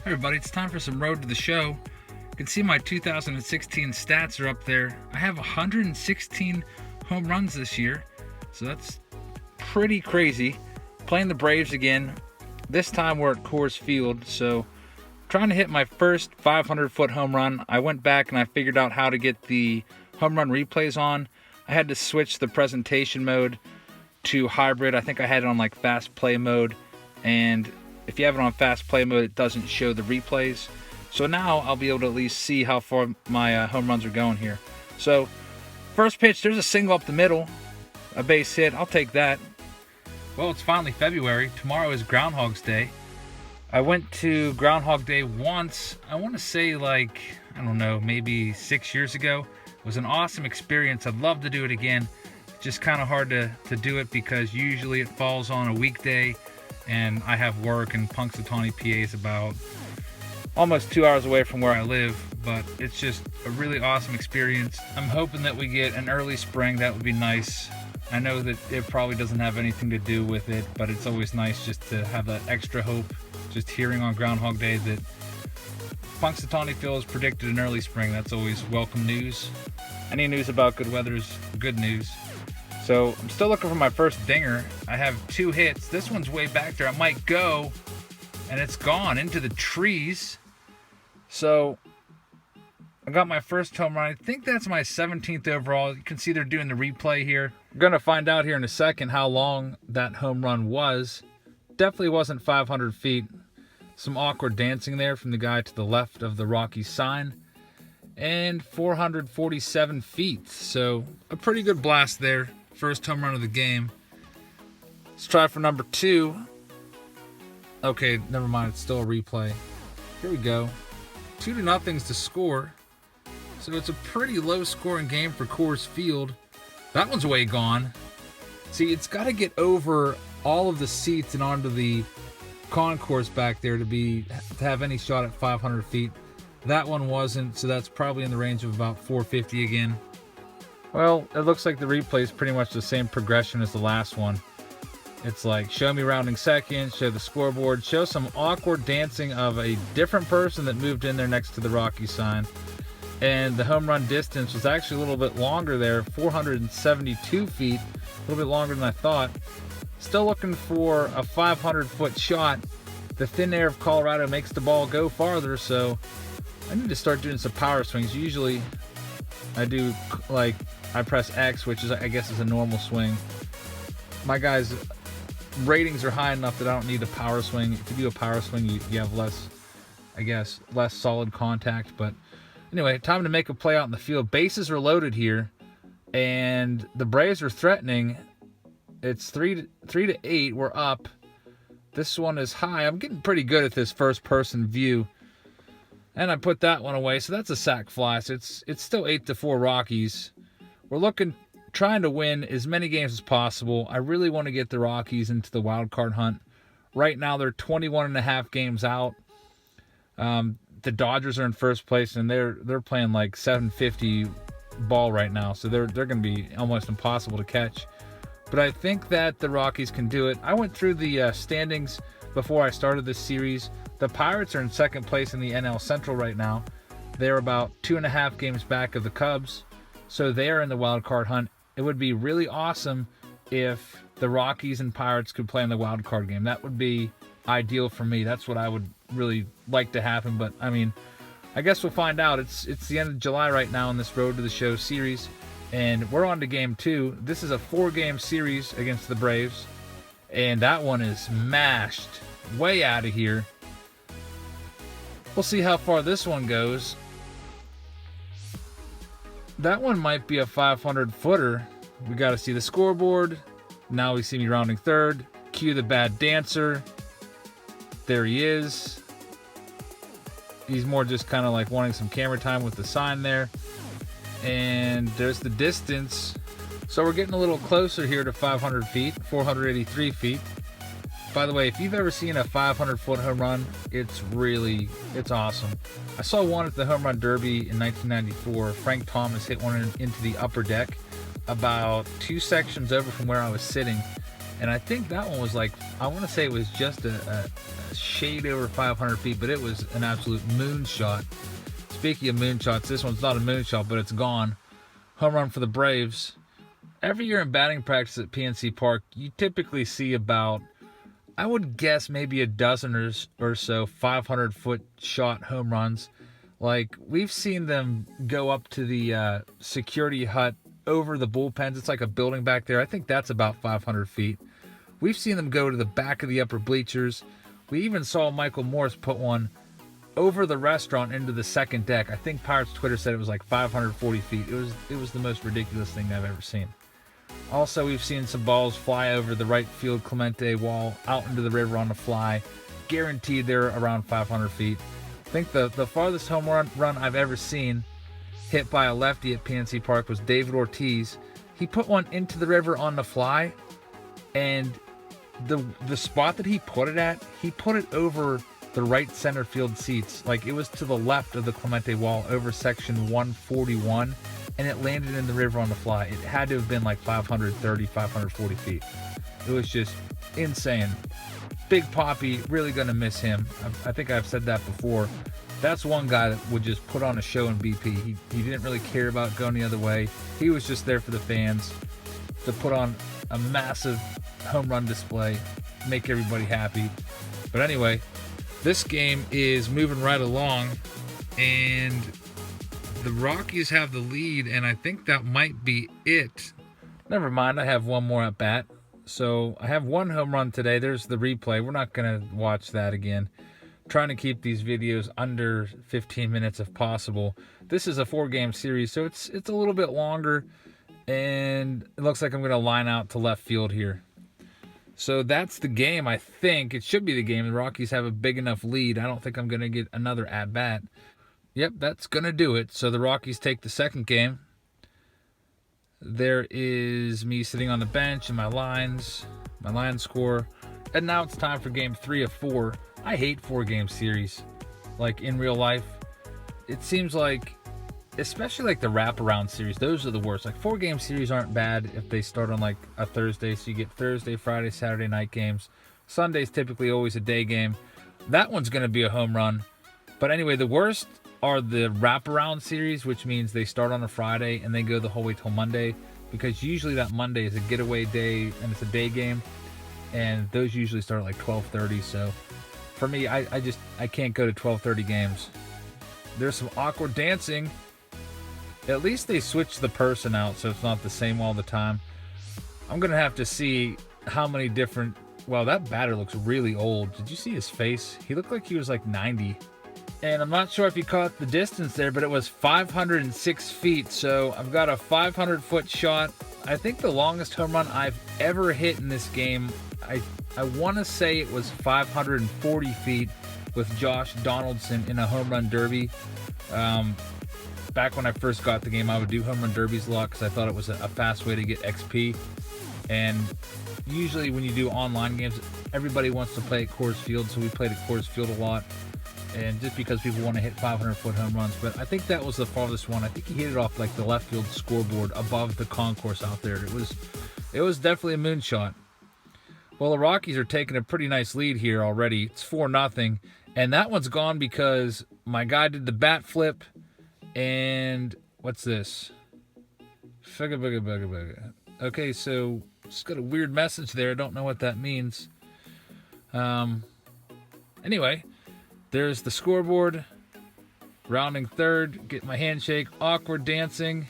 Everybody, it's time for some Road to the Show. You can see my 2016 stats are up there. I have 116 home runs this year, so that's pretty crazy. Playing the Braves again. This time we're at Coors Field, so trying to hit my first 500-foot home run. I went back and I figured out how to get the home run replays on. I had to switch the presentation mode to hybrid. I think I had it on like fast play mode, and if you have it on fast play mode, it doesn't show the replays. So now I'll be able to at least see how far my home runs are going here. So first pitch, there's a single up the middle, a base hit. I'll take that. Well, it's finally February. Tomorrow is Groundhog's Day. I went to Groundhog Day once, I want to say like, I don't know, maybe 6 years ago. It was an awesome experience. I'd love to do it again. It's just kind of hard to do it because usually it falls on a weekday and I have work, and Punxsutawney, PA is about almost 2 hours away from where I live, but it's just a really awesome experience. I'm hoping that we get an early spring. That would be nice. I know that it probably doesn't have anything to do with it, but it's always nice just to have that extra hope. Just hearing on Groundhog Day that Punxsutawney Phil has predicted an early spring, that's always welcome news. Any news about good weather is good news. So I'm still looking for my first dinger. I have 2 hits. This one's way back there. It might go, and it's gone into the trees. So I got my first home run. I think that's my 17th overall. You can see they're doing the replay here. We're going to find out here in a second how long that home run was. Definitely wasn't 500 feet. Some awkward dancing there from the guy to the left of the Rockies sign. And 447 feet. So a pretty good blast there. First home run of the game. Let's try for number 2. Okay, never mind. It's still a replay. Here we go. 2-0 to score. So it's a pretty low scoring game for Coors Field. That one's way gone. See, it's got to get over all of the seats and onto the concourse back there to have any shot at 500 feet. That one wasn't, so that's probably in the range of about 450 again. Well, it looks like the replay is pretty much the same progression as the last one. It's like, show me rounding second, show the scoreboard, show some awkward dancing of a different person that moved in there next to the Rocky sign. And the home run distance was actually a little bit longer there, 472 feet, a little bit longer than I thought. Still looking for a 500-foot shot. The thin air of Colorado makes the ball go farther, so I need to start doing some power swings. Usually I do, like, I press X, which is, I guess, is a normal swing. My guys' ratings are high enough that I don't need a power swing. If you do a power swing, you have less, I guess, less solid contact. But anyway, time to make a play out in the field. Bases are loaded here, and the Braves are threatening. It's 3-8. We're up. This one is high. I'm getting pretty good at this first-person view. And I put that one away, so that's a sac fly. So it's still 8-4 Rockies. We're trying to win as many games as possible. I really want to get the Rockies into the wild card hunt. Right now, they're 21.5 games out. The Dodgers are in first place, and they're playing like 750 ball right now, so they're going to be almost impossible to catch. But I think that the Rockies can do it. I went through the standings before I started this series. The Pirates are in second place in the NL Central right now. They're about 2.5 games back of the Cubs, so they're in the wild card hunt. It would be really awesome if the Rockies and Pirates could play in the wild card game. That would be ideal for me. That's what I would really like to happen. But I mean, I guess we'll find out. It's the end of July right now in this Road to the Show series, and we're on to game 2. This is a 4-game series against the Braves, and that one is mashed way out of here. We'll see how far this one goes. That one might be a 500-footer. We got to see the scoreboard. Now we see me rounding third. Cue the bad dancer. There he is. He's more just kind of like wanting some camera time with the sign there. And there's the distance. So we're getting a little closer here to 500 feet, 483 feet. By the way, if you've ever seen a 500-foot home run, it's awesome. I saw one at the Home Run Derby in 1994. Frank Thomas hit one into the upper deck about 2 sections over from where I was sitting. And I think that one was like, I want to say it was just a shade over 500 feet, but it was an absolute moonshot. Speaking of moonshots, this one's not a moonshot, but it's gone. Home run for the Braves. Every year in batting practice at PNC Park, you typically see about, I would guess, maybe a dozen or so 500-foot shot home runs. Like, we've seen them go up to the security hut over the bullpens. It's like a building back there. I think that's about 500 feet. We've seen them go to the back of the upper bleachers. We even saw Michael Morse put one over the restaurant into the second deck. I think Pirates Twitter said it was like 540 feet. It was the most ridiculous thing I've ever seen. Also, we've seen some balls fly over the right field Clemente wall out into the river on the fly. Guaranteed they're around 500 feet. I think the farthest home run I've ever seen hit by a lefty at PNC Park was David Ortiz. He put one into the river on the fly, and the spot that he put it at, he put it over the right center field seats. Like, it was to the left of the Clemente wall over section 141, and it landed in the river on the fly. It had to have been like 530, 540 feet. It was just insane. Big Poppy, really going to miss him. I think I've said that before. That's one guy that would just put on a show in BP. He didn't really care about going the other way. He was just there for the fans to put on a massive home run display, make everybody happy. But anyway, this game is moving right along, and the Rockies have the lead, and I think that might be it. Never mind, I have one more at bat. So I have one home run today. There's the replay. We're not going to watch that again. Trying to keep these videos under 15 minutes if possible. This is a 4-game series, so it's a little bit longer, and it looks like I'm going to line out to left field here. So that's the game, I think. It should be the game. The Rockies have a big enough lead. I don't think I'm going to get another at-bat. Yep, that's going to do it. So the Rockies take the second game. There is me sitting on the bench and my line score. And now it's time for game 3 of 4. I hate 4-game series. Like, in real life, it seems like, especially like the wraparound series, those are the worst. Like, 4-game series aren't bad if they start on like a Thursday, so you get Thursday, Friday, Saturday night games. Sunday's typically always a day game. That one's going to be a home run. But anyway, the worst are the wraparound series, which means they start on a Friday and they go the whole way till Monday, because usually that Monday is a getaway day and it's a day game, and those usually start at like 12:30. So for me, I can't go to 12:30 games. There's some awkward dancing. At least they switched the person out so it's not the same all the time. I'm gonna have to see how many different. Well, that batter looks really old. Did you see his face? He looked like he was like 90. And I'm not sure if you caught the distance there, but it was 506 feet. So I've got a 500-foot shot. I think the longest home run I've ever hit in this game, I want to say it was 540 feet with Josh Donaldson in a home run derby. Back when I first got the game, I would do home run derbies a lot because I thought it was a fast way to get XP. And usually when you do online games, everybody wants to play at Coors Field, so we played at Coors Field a lot. And just because people want to hit 500-foot home runs. But I think that was the farthest one. I think he hit it off like the left field scoreboard above the concourse out there. It was definitely a moonshot. Well, the Rockies are taking a pretty nice lead here already. It's 4-0. And that one's gone because my guy did the bat flip. And what's this? Fugga bugga bugga bugga. Okay, so just got a weird message there. I don't know what that means. Anyway, there's the scoreboard. Rounding third. Get my handshake. Awkward dancing.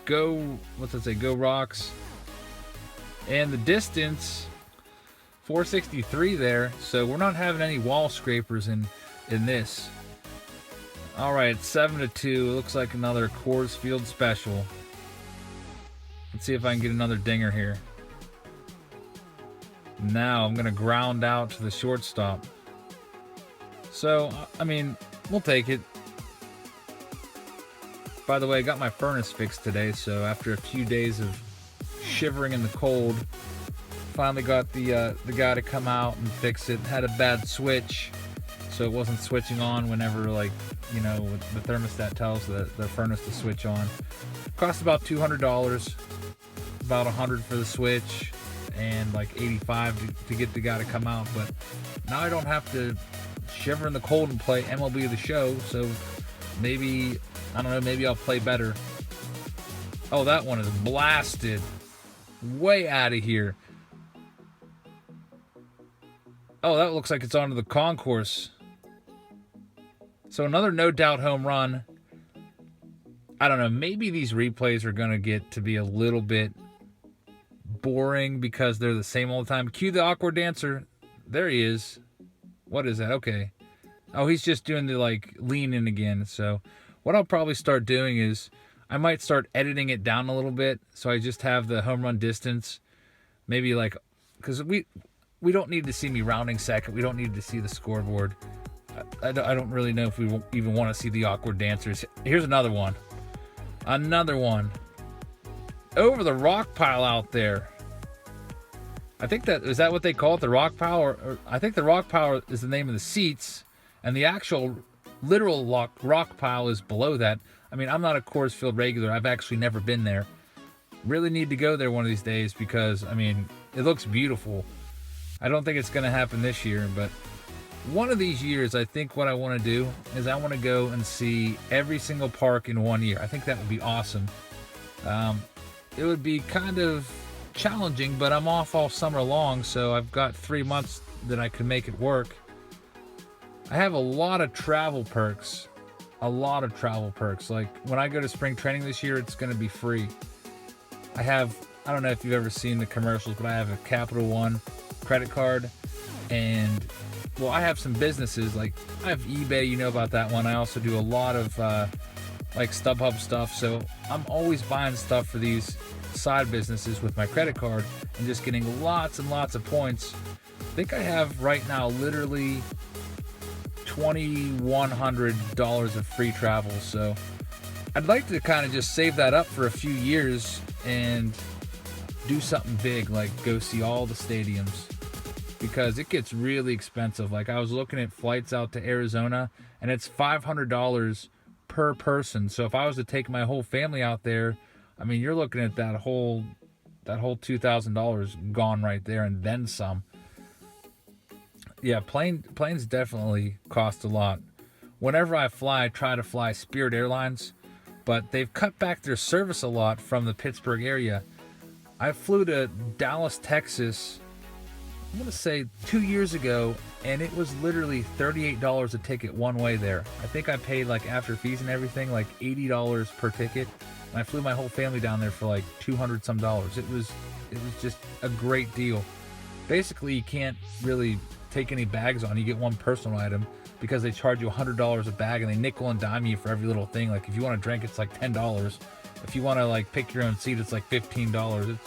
Go. What's that say? Go Rocks. And the distance, 463 there. So we're not having any wall scrapers in this. All right, 7-2. It looks like another Coors Field special. Let's see if I can get another dinger here. Now I'm going to ground out to the shortstop. So, I mean, we'll take it. By the way, I got my furnace fixed today, so after a few days of shivering in the cold, finally got the guy to come out and fix it. Had a bad switch, so it wasn't switching on whenever, like, you know, the thermostat tells the furnace to switch on. Cost about $200, about $100 for the switch. and like 85 to get the guy to come out. But now I don't have to shiver in the cold and play MLB The Show. So maybe, I don't know, maybe I'll play better. Oh, that one is blasted. Way out of here. Oh, that looks like it's onto the concourse. So another no doubt home run. I don't know, maybe these replays are going to get to be a little bit boring because they're the same all the time. Cue the awkward dancer. There he is. What is that? Okay. Oh, he's just doing the like lean in again. So what I'll probably start doing is I might start editing it down a little bit so I just have the home run distance. Maybe like, because we don't need to see me rounding second. We don't need to see the scoreboard. I don't really know if we even want to see the awkward dancers. Here's another one. Another one. Over the rock pile out there. I think is that what they call it? The rock pile? Or I think the rock pile is the name of the seats. And the actual literal rock pile is below that. I mean, I'm not a Coors Field regular. I've actually never been there. Really need to go there one of these days because, I mean, it looks beautiful. I don't think it's going to happen this year, but one of these years, I think what I want to do is I want to go and see every single park in one year. I think that would be awesome. It would be kind of challenging, but I'm off all summer long, so I've got 3 months that I can make it work. I have a lot of travel perks. Like when I go to spring training this year, it's going to be free. I don't know if you've ever seen the commercials, but I have a Capital One credit card, and well, I have some businesses, like I have eBay, you know about that one. I also do a lot of like StubHub stuff, so I'm always buying stuff for these side businesses with my credit card and just getting lots and lots of points. I think I have right now literally $2,100 of free travel, so I'd like to kind of just save that up for a few years and do something big, like go see all the stadiums, because it gets really expensive. Like I was looking at flights out to Arizona, and it's $500 per person. So if I was to take my whole family out there, I mean, you're looking at that whole $2,000 gone right there, and then some. Yeah, planes definitely cost a lot. Whenever I fly, I try to fly Spirit Airlines, but they've cut back their service a lot from the Pittsburgh area. I flew to Dallas, Texas, I'm going to say 2 years ago, and it was literally $38 a ticket one way there. I think I paid, like, after fees and everything, like $80 per ticket, and I flew my whole family down there for like $200 some. It was just a great deal. Basically, you can't really take any bags on. You get one personal item because they charge you $100 a bag, and they nickel and dime you for every little thing. Like if you want to drink, it's like $10. If you want to like pick your own seat, it's like $15.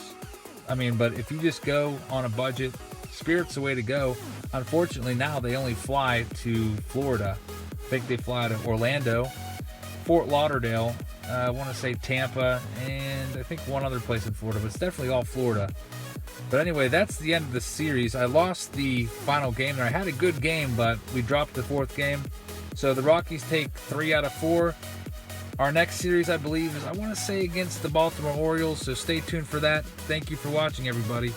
But if you just go on a budget, Spirit's the way to go. Unfortunately, now they only fly to Florida. I think they fly to Orlando, Fort Lauderdale, I want to say Tampa, and I think one other place in Florida, but it's definitely all Florida. But anyway, that's the end of the series. I lost the final game there. I had a good game, but we dropped the fourth game. So the Rockies take 3 out of 4. Our next series, I believe, is, I want to say, against the Baltimore Orioles, so stay tuned for that. Thank you for watching, everybody.